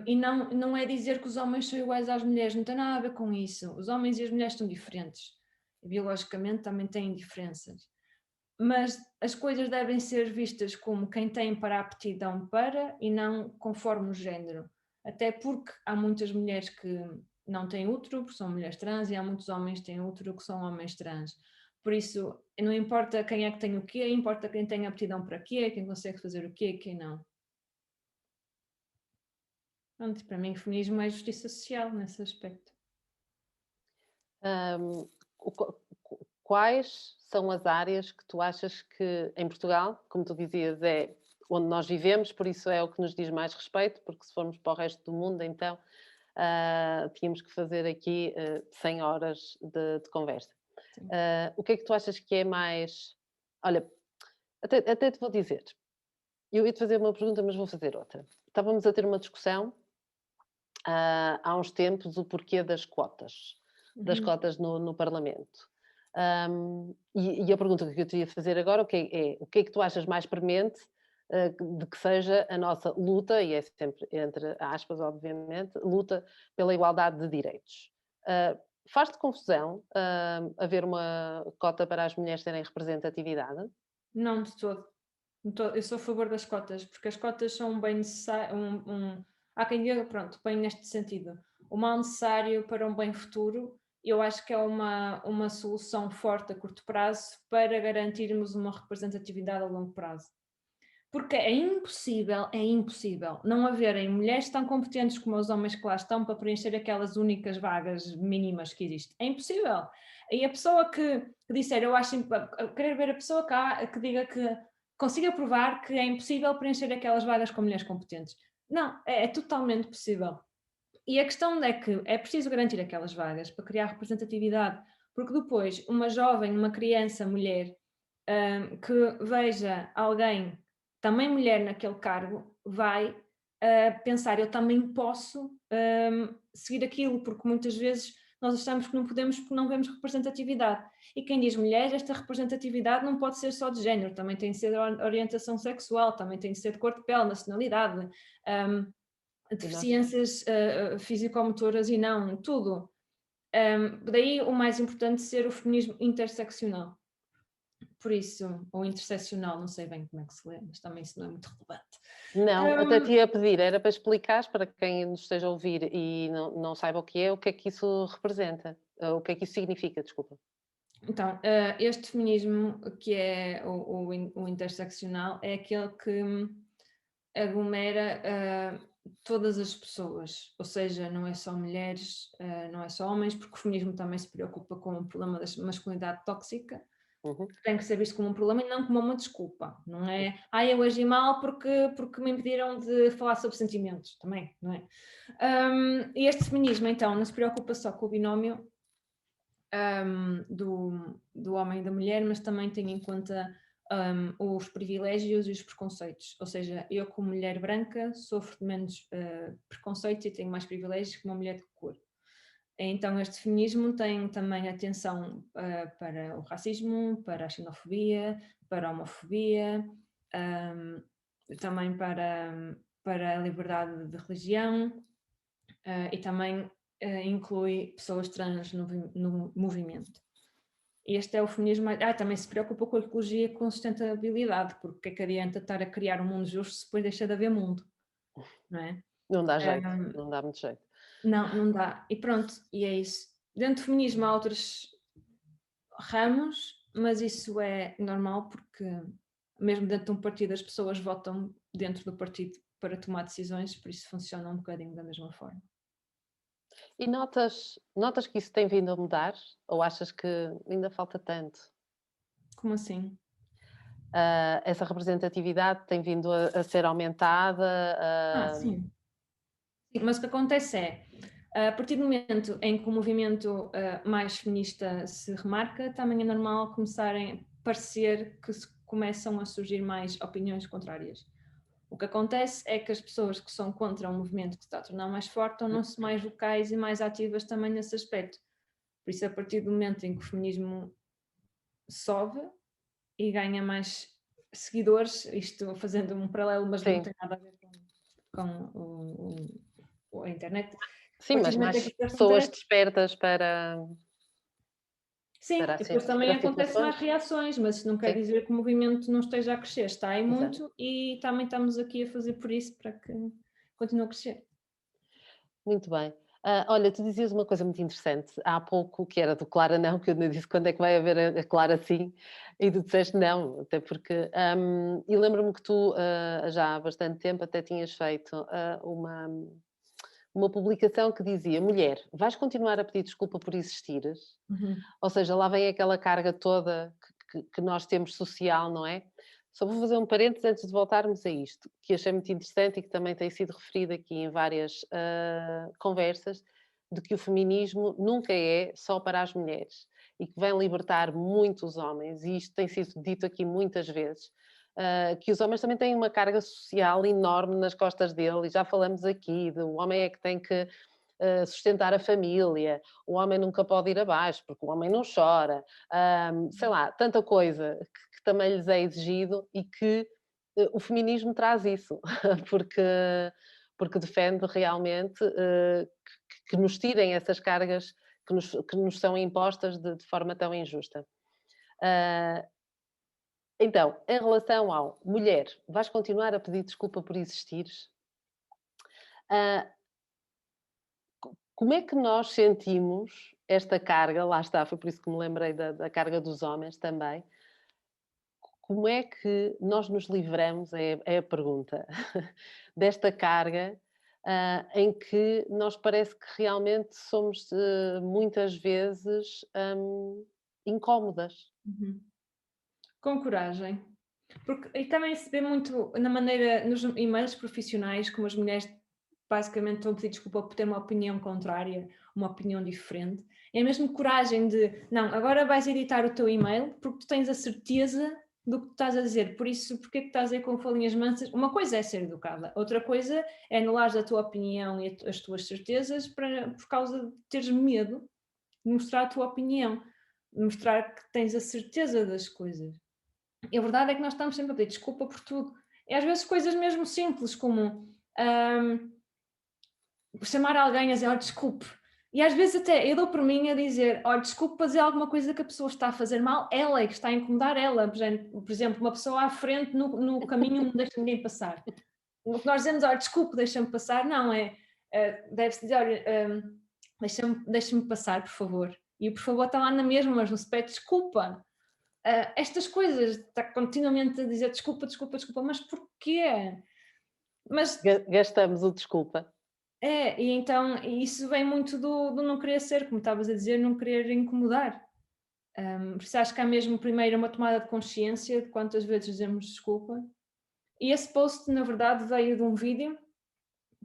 E não é dizer que os homens são iguais às mulheres, não tem nada a ver com isso. Os homens e as mulheres são diferentes. Biologicamente também têm diferenças. Mas as coisas devem ser vistas como quem tem para a aptidão para e não conforme o género. Até porque há muitas mulheres que não têm útero, porque são mulheres trans, e há muitos homens que têm útero, que são homens trans. Por isso, não importa quem é que tem o quê, importa quem tem aptidão para quê, quem consegue fazer o quê e quem não. Pronto, para mim, o feminismo é justiça social nesse aspecto. Quais são as áreas que tu achas que em Portugal, como tu dizias, é onde nós vivemos, por isso é o que nos diz mais respeito, porque se formos para o resto do mundo, então tínhamos que fazer aqui 100 horas de conversa. O que é que tu achas que é mais... Olha, até te vou dizer, eu ia-te fazer uma pergunta, mas vou fazer outra. Estávamos a ter uma discussão há uns tempos o porquê das cotas no Parlamento. E a pergunta que eu te ia fazer agora o que é que tu achas mais premente de que seja a nossa luta, e é sempre entre aspas, obviamente, luta pela igualdade de direitos. Faz-te confusão haver uma cota para as mulheres terem representatividade? Não, de todo. Eu sou a favor das cotas, porque as cotas são um bem necessário, há quem diga, pronto, bem neste sentido, o mal necessário para um bem futuro, eu acho que é uma solução forte a curto prazo para garantirmos uma representatividade a longo prazo. Porque é impossível não haverem mulheres tão competentes como os homens que lá estão para preencher aquelas únicas vagas mínimas que existem. É impossível. E a pessoa que disser, eu acho, querer ver a pessoa cá que diga que consiga provar que é impossível preencher aquelas vagas com mulheres competentes. Não, é totalmente possível. E a questão é que é preciso garantir aquelas vagas para criar representatividade, porque depois uma jovem, uma criança, mulher, que veja alguém, também mulher naquele cargo, vai pensar, eu também posso seguir aquilo, porque muitas vezes nós achamos que não podemos porque não vemos representatividade. E quem diz mulher, esta representatividade não pode ser só de género, também tem de ser de orientação sexual, também tem de ser de cor de pele, nacionalidade, um, deficiências físico-motoras e não, tudo. Daí o mais importante ser o feminismo interseccional. Por isso, ou interseccional, não sei bem como é que se lê, mas também isso não é muito relevante. Não, até te ia pedir, era para explicares para quem nos esteja a ouvir e não saiba o que é que isso representa, o que é que isso significa, desculpa. Então, este feminismo que é o interseccional é aquele que aglomera todas as pessoas, ou seja, não é só mulheres, não é só homens, porque o feminismo também se preocupa com o problema da masculinidade tóxica, Uhum. tem que ser visto como um problema e não como uma desculpa, não é? Eu agi mal porque me impediram de falar sobre sentimentos, também, não é? E este feminismo, então, não se preocupa só com o binómio do homem e da mulher, mas também tem em conta os privilégios e os preconceitos. Ou seja, eu, como mulher branca, sofro de menos preconceitos e tenho mais privilégios que uma mulher de cor. Então, este feminismo tem também atenção para o racismo, para a xenofobia, para a homofobia, também para a liberdade de religião e também inclui pessoas trans no movimento. Este é o feminismo. Também se preocupa com a ecologia e com a sustentabilidade, porque é que adianta estar a criar um mundo justo se depois deixa de haver mundo, não é? Não dá jeito, não dá muito jeito. Não, não dá. E pronto, e é isso. Dentro do feminismo há outros ramos, mas isso é normal porque mesmo dentro de um partido as pessoas votam dentro do partido para tomar decisões, por isso funciona um bocadinho da mesma forma. E notas que isso tem vindo a mudar? Ou achas que ainda falta tanto? Como assim? Essa representatividade tem vindo a ser aumentada? Sim. Sim, mas o que acontece é, a partir do momento em que o movimento mais feminista se remarca, também é normal começarem a parecer que começam a surgir mais opiniões contrárias. O que acontece é que as pessoas que são contra um movimento que se está a tornar mais forte tornam-se mais vocais e mais ativas também nesse aspecto. Por isso, a partir do momento em que o feminismo sobe e ganha mais seguidores, isto fazendo um paralelo, mas não Sim, tem nada a ver com a internet, a sim, partir mas do momento em mais que isso pessoas acontece, despertas sim, para depois também para acontecem mais situações? reações, mas isso não quer Sim, dizer que o movimento não esteja a crescer, está aí exato. muito e também estamos aqui a fazer por isso para que continue a crescer. Muito bem. Olha, tu dizias uma coisa muito interessante há pouco, que era do Clara não, que eu ainda disse: "Quando é que vai haver a Clara sim?" E tu disseste: "Não", até porque, e lembro-me que tu, já há bastante tempo até tinhas feito, uma publicação que dizia: "Mulher, vais continuar a pedir desculpa por existires?" Uhum. Ou seja, lá vem aquela carga toda que nós temos social, não é? Só vou fazer um parênteses antes de voltarmos a isto, que achei muito interessante e que também tem sido referido aqui em várias conversas, de que o feminismo nunca é só para as mulheres e que vem libertar muitos homens, e isto tem sido dito aqui muitas vezes, que os homens também têm uma carga social enorme nas costas dele, e já falamos aqui, o homem é que tem que sustentar a família, o homem nunca pode ir abaixo, porque o homem não chora, sei lá, tanta coisa que também lhes é exigido e que o feminismo traz isso, porque, porque defende realmente que nos tirem essas cargas que nos são impostas de forma tão injusta. Ah, então, em relação ao mulher, vais continuar a pedir desculpa por existires? Ah, como é que nós sentimos esta carga, lá está, foi por isso que me lembrei da carga dos homens também. Como é que nós nos livramos, é a pergunta, desta carga, em que nós parece que realmente somos, muitas vezes, incómodas? Uhum. Com coragem. Porque e também se vê muito na maneira nos e-mails profissionais como as mulheres basicamente estão a pedir desculpa por ter uma opinião contrária, uma opinião diferente. É mesmo coragem de: "Não, agora vais editar o teu e-mail, porque tu tens a certeza do que tu estás a dizer, por isso porque é que estás aí com folhinhas mansas?" Uma coisa é ser educada, outra coisa é anulares a tua opinião e as tuas certezas por causa de teres medo de mostrar a tua opinião, mostrar que tens a certeza das coisas. E a verdade é que nós estamos sempre a pedir desculpa por tudo. E às vezes coisas mesmo simples, como hum, chamar alguém a dizer, oh, desculpe. E às vezes até eu dou por mim a dizer, oh, desculpe para dizer alguma coisa que a pessoa está a fazer mal, ela é que está a incomodar ela. Por exemplo, uma pessoa à frente no caminho não deixa ninguém passar. O que nós dizemos, oh, desculpe, deixa-me passar, não é. Deve-se dizer, olha, deixa-me passar, por favor. E o por favor está lá na mesma, mas não se pede desculpa. Estas coisas, está continuamente a dizer desculpa, desculpa, desculpa, mas porquê? Mas Gastamos o desculpa. e então isso vem muito do não querer ser, como estavas a dizer, não querer incomodar. Por isso acho que há mesmo primeiro uma tomada de consciência de quantas vezes dizemos desculpa. E esse post, na verdade, veio de um vídeo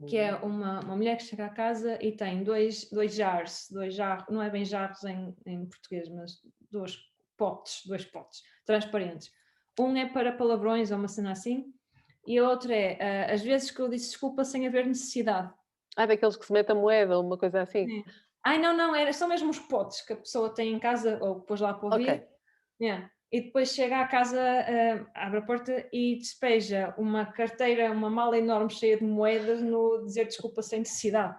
que é uma mulher que chega a casa e tem dois jarros, não é bem jarros em português, mas dois potes transparentes. Um é para palavrões ou uma cena assim, e a outra é às vezes que eu disse desculpa sem haver necessidade. Daqueles que se mete a moeda, uma coisa assim? É. Ai, não, não, são mesmo os potes que a pessoa tem em casa ou pôs lá para Ok. ouvir. Yeah. E depois chega à casa, abre a porta e despeja uma carteira, uma mala enorme cheia de moedas no dizer desculpa sem necessidade.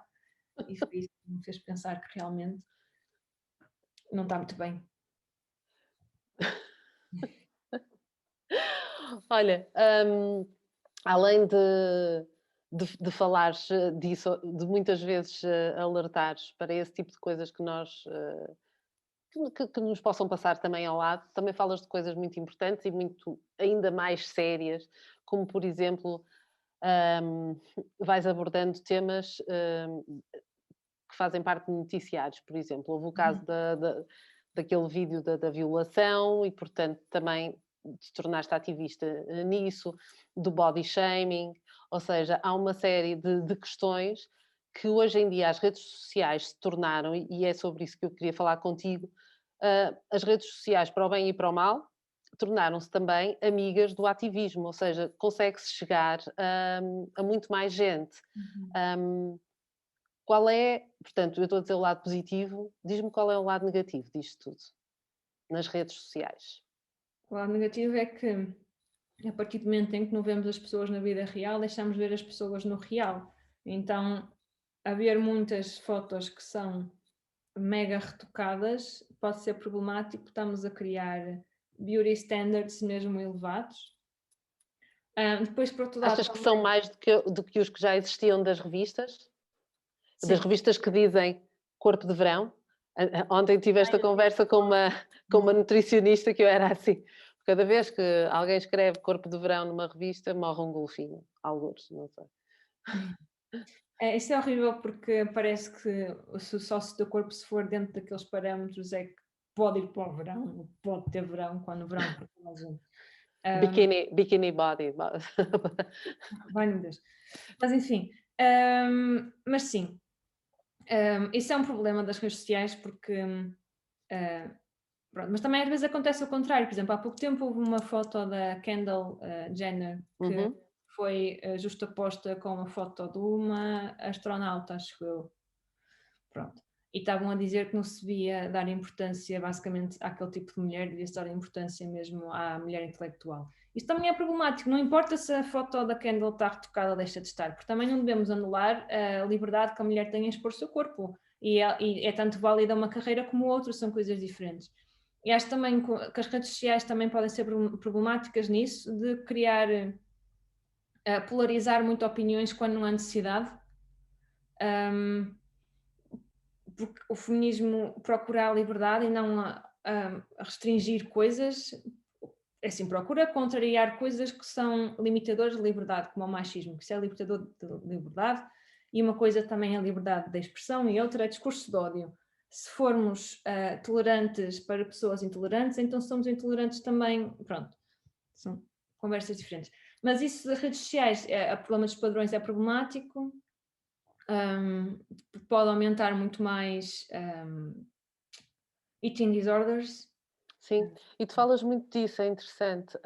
E foi isso que me fez pensar que realmente não está muito bem. Olha, além de falares, disso, de muitas vezes, alertares para esse tipo de coisas que nós, que nos possam passar também ao lado, também falas de coisas muito importantes e muito ainda mais sérias, como por exemplo, hum, vais abordando temas, que fazem parte de noticiários, por exemplo. Houve o caso Uhum. daquele vídeo da violação e, portanto, também te tornaste ativista nisso, do body shaming, ou seja, há uma série de questões que hoje em dia as redes sociais se tornaram, e é sobre isso que eu queria falar contigo, as redes sociais, para o bem e para o mal, tornaram-se também amigas do ativismo, ou seja, consegue-se chegar a muito mais gente. Uhum. Um, Qual é, portanto, eu estou a dizer o lado positivo, diz-me qual é o lado negativo disto tudo, nas redes sociais. O lado negativo é que a partir do momento em que não vemos as pessoas na vida real, deixamos de ver as pessoas no real. Então, haver muitas fotos que são mega retocadas pode ser problemático, estamos a criar beauty standards mesmo elevados. Depois, por outro lado, Achas que são também, mais do que os que já existiam das revistas? Das sim. revistas que dizem corpo de verão? Ontem tive Ai, esta conversa com uma não. nutricionista que eu era assim. Cada vez que alguém escreve corpo de verão numa revista, morre um golfinho. Algures, não sei. Isso é horrível porque parece que só se o teu corpo se for dentro daqueles parâmetros é que pode ir para o verão, pode ter verão, quando o verão for toda a gente. Bikini body. Vai, meu Deus. Mas enfim, mas sim, isso é um problema das redes sociais porque, ah, pronto, mas também às vezes acontece o contrário. Por exemplo, há pouco tempo houve uma foto da Kendall Jenner que Uhum. foi justaposta com a foto de uma astronauta, acho eu. Pronto. E estavam a dizer que não se devia dar importância basicamente àquele tipo de mulher, devia-se dar importância mesmo à mulher intelectual. Isso também é problemático, não importa se a foto da Kendall está retocada ou deixa de estar, porque também não devemos anular a liberdade que a mulher tem em expor o seu corpo. E é tanto válida uma carreira como outra, são coisas diferentes. E acho também que as redes sociais também podem ser problemáticas nisso, de criar, polarizar muito opiniões quando não há necessidade. Um, porque o feminismo procura a liberdade e não a restringir coisas, é assim, procura contrariar coisas que são limitadoras de liberdade, como o machismo, que isso é libertador de liberdade, e uma coisa também é a liberdade de expressão e outra é discurso de ódio. Se formos tolerantes para pessoas intolerantes, então somos intolerantes também, pronto, são conversas diferentes. Mas isso das redes sociais, o problema dos padrões é problemático, pode aumentar muito mais eating disorders. Sim, e tu falas muito disso, é interessante.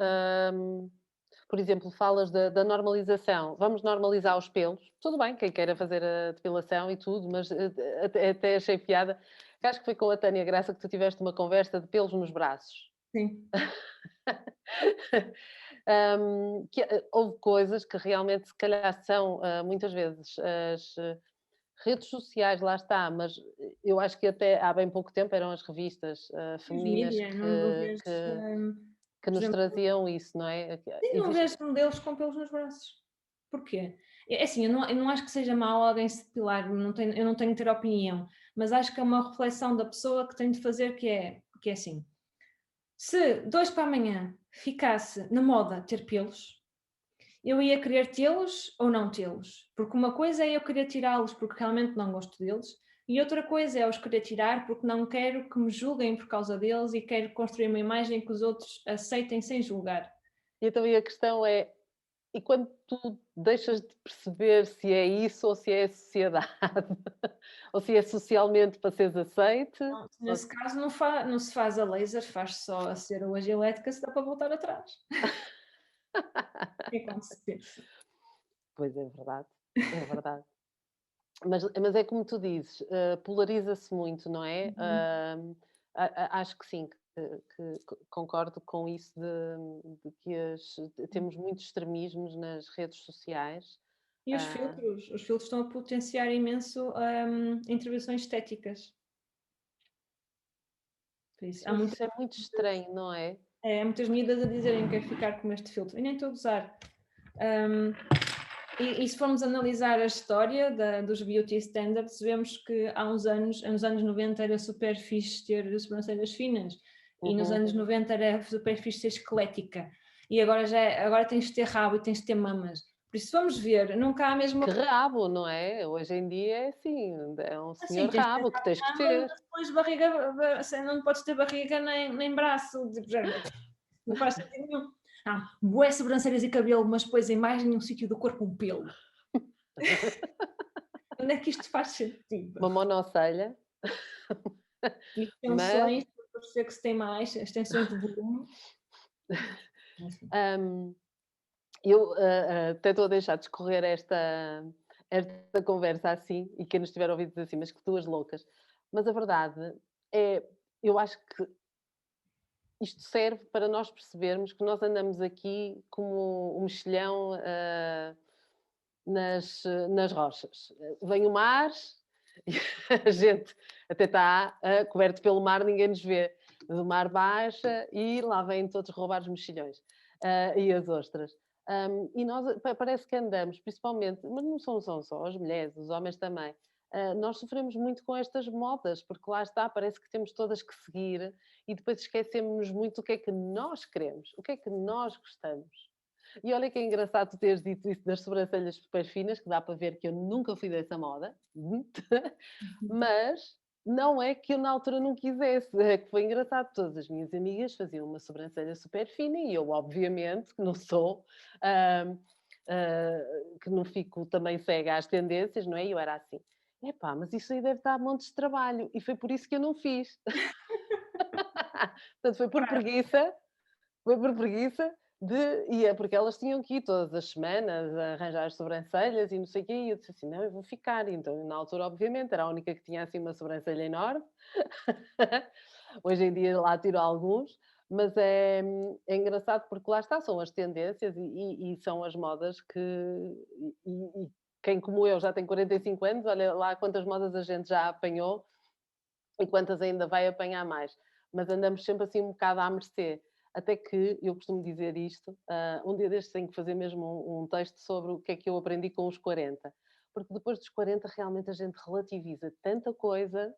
Por exemplo, falas da normalização. Vamos normalizar os pelos. Tudo bem, quem queira fazer a depilação e tudo, mas até achei piada. Que acho que foi com a Tânia Graça que tu tiveste uma conversa de pelos nos braços. Sim. Houve coisas que realmente, se calhar, são muitas vezes as redes sociais, lá está, mas eu acho que até há bem pouco tempo eram as revistas Os femininas mídia, não vês, que por nos exemplo, traziam isso, não é? sim, não Existe. vês modelos com pelos nos braços. Porquê? É assim, eu não acho que seja mau alguém se depilar, eu não tenho que ter opinião, mas acho que é uma reflexão da pessoa que tem de fazer que é assim, se de hoje para amanhã ficasse na moda ter pelos, eu ia querer tê-los ou não tê-los, porque uma coisa é eu querer tirá-los porque realmente não gosto deles, e outra coisa é eu os querer tirar porque não quero que me julguem por causa deles e quero construir uma imagem que os outros aceitem sem julgar. E então a questão é, e quando tu deixas de perceber se é isso ou se é a sociedade, ou se é socialmente para seres aceite, Não, ou nesse caso não se faz a laser, faz só a cera ou a elétrica se dá para voltar atrás. É como se pensa. pois é verdade, é verdade. Mas é como tu dizes, polariza-se muito, não é? Uhum. Acho que sim, que concordo com isso de que temos muitos extremismos nas redes sociais. E Ah, os filtros estão a potenciar imenso, intervenções estéticas. Por isso, há mas muitas isso é muito estranho, não é? muitas miúdas a dizerem: "Quero ficar com este filtro", e nem estou a gozar. Hum, e se formos analisar a história dos beauty standards, vemos que há uns anos, nos anos 90 era super fixe ter sobrancelhas finas, e nos Uhum. anos 90 era super fixe ser esquelética, e agora tens de ter rabo e tens de ter mamas. Por isso, vamos ver, nunca há mesmo. Que rabo, não é? Hoje em dia é assim, é um Assim, senhor tens de ter rabo que tens que mamas, ter. mas depois barriga, assim, não podes ter barriga nem braço, tipo, não faz sentido nenhum. Não, bué sobrancelhas e cabelo, mas depois em mais nenhum sítio do corpo um pelo. Onde é que isto faz sentido? Uma monocelha, E mas extensões, para parecer que se tem mais, extensões de volume. Enfim. hum, eu até estou a deixar discorrer esta conversa assim, e quem nos estiver a ouvir diz assim, mas que duas loucas. Mas a verdade é, eu acho que isto serve para nós percebermos que nós andamos aqui como um mexilhão nas rochas. Vem o mar, e a gente até está coberto pelo mar, ninguém nos vê. Mas o mar baixa e lá vêm todos roubar os mexilhões e as ostras. E nós parece que andamos, principalmente, mas não são só as mulheres, os homens também. Nós sofremos muito com estas modas, porque lá está, parece que temos todas que seguir e depois esquecemos-nos muito do que é que nós queremos, o que é que nós gostamos. E olha que é engraçado tu teres dito isso das sobrancelhas super finas, que dá para ver que eu nunca fui dessa moda, mas não é que eu na altura não quisesse, é que foi engraçado. Todas as minhas amigas faziam uma sobrancelha super fina e eu, obviamente, que não sou, ah, que não fico também cega às tendências, não é? E eu era assim, epá, mas isso aí deve dar montes de trabalho, e foi por isso que eu não fiz. Portanto, foi por preguiça é porque elas tinham que ir todas as semanas a arranjar as sobrancelhas e não sei o quê, e eu disse assim: "Não, eu vou ficar". Então, na altura, obviamente, era a única que tinha assim uma sobrancelha enorme. Hoje em dia lá tiro alguns, mas é engraçado porque lá está, são as tendências e são as modas que. E quem, como eu, já tem 45 anos, olha lá quantas modas a gente já apanhou e quantas ainda vai apanhar mais. Mas andamos sempre assim um bocado à mercê. Até que eu costumo dizer isto, um dia destes tenho que fazer mesmo um texto sobre o que é que eu aprendi com os 40. porque depois dos 40 realmente a gente relativiza tanta coisa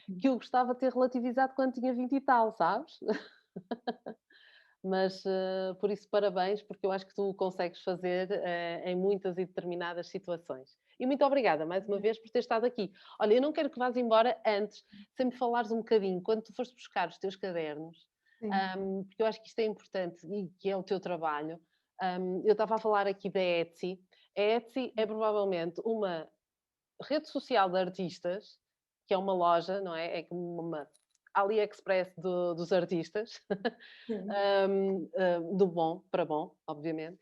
Uhum. que eu gostava de ter relativizado quando tinha 20 e tal, sabes? Mas, por isso, parabéns, porque eu acho que tu o consegues fazer, em muitas e determinadas situações. E muito obrigada, mais uma vez, por ter estado aqui. Olha, eu não quero que vás embora antes, sem me falares um bocadinho, quando tu foste buscar os teus cadernos, Sim. porque eu acho que isto é importante e que é o teu trabalho. Eu estava a falar aqui da Etsy. A Etsy é provavelmente uma rede social de artistas, que é uma loja, não é? É como uma AliExpress dos artistas, Sim. do bom para bom, obviamente,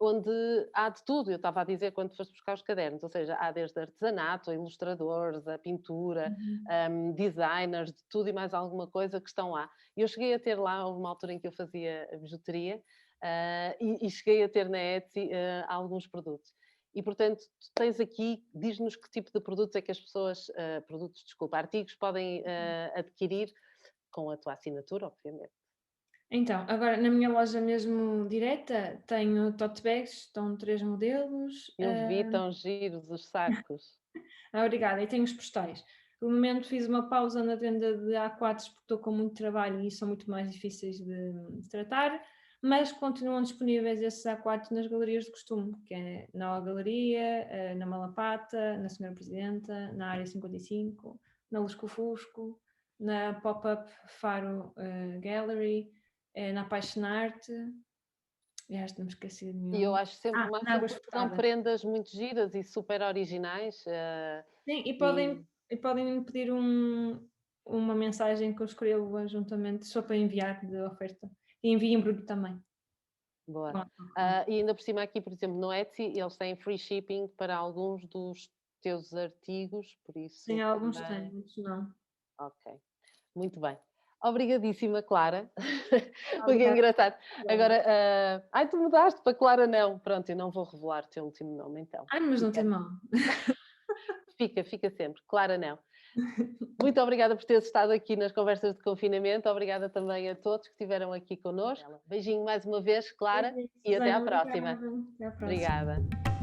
onde há de tudo. Eu estava a dizer quando foste buscar os cadernos, ou seja, há desde artesanato, a ilustradores, a pintura, Uhum. designers, de tudo e mais alguma coisa que estão lá. E eu cheguei a ter lá, houve uma altura em que eu fazia a bijuteria, e cheguei a ter na Etsy alguns produtos. E, portanto, tu tens aqui, diz-nos que tipo de produtos é que as pessoas, desculpa, artigos podem adquirir com a tua assinatura, obviamente. Então, agora na minha loja mesmo direta tenho tote bags, estão 3 modelos. Eu vi tão giros os sacos. Obrigada, e tenho os postais. No momento fiz uma pausa na venda de A4s porque estou com muito trabalho e são muito mais difíceis de tratar, mas continuam disponíveis esses A4 nas galerias de costume, que é na O Galeria, na Malapata, na Senhora Presidenta, na Área 55, na Lusco Fusco, na Pop-Up Faro Gallery, na Apaixonarte, e acho que não me esqueci de E eu nenhum. acho sempre o Na máximo Águas porque são Furtadas. prendas muito giras e super originais. Sim, E e podem me pedir uma mensagem que eu escrevo juntamente, só para enviar de oferta. E envio embrulho também. boa. Pronto, ok. E ainda por cima aqui, por exemplo, no Etsy, eles têm free shipping para alguns dos teus artigos, por Sim, isso alguns têm, também. muitos não. Ok, muito bem. Obrigadíssima, Clara. Foi Obrigada. engraçado. Agora, ai, tu mudaste para Clara, não. Pronto, eu não vou revelar o teu último nome, então. Ai, mas não tem Fica, mal. fica sempre. Clara, não. Muito obrigada por teres estado aqui nas conversas de confinamento. Obrigada também a todos que estiveram aqui connosco. Beijinho mais uma vez, Clara, Beijinhos, e até à Susana, obrigada. próxima. Até à próxima. Obrigada.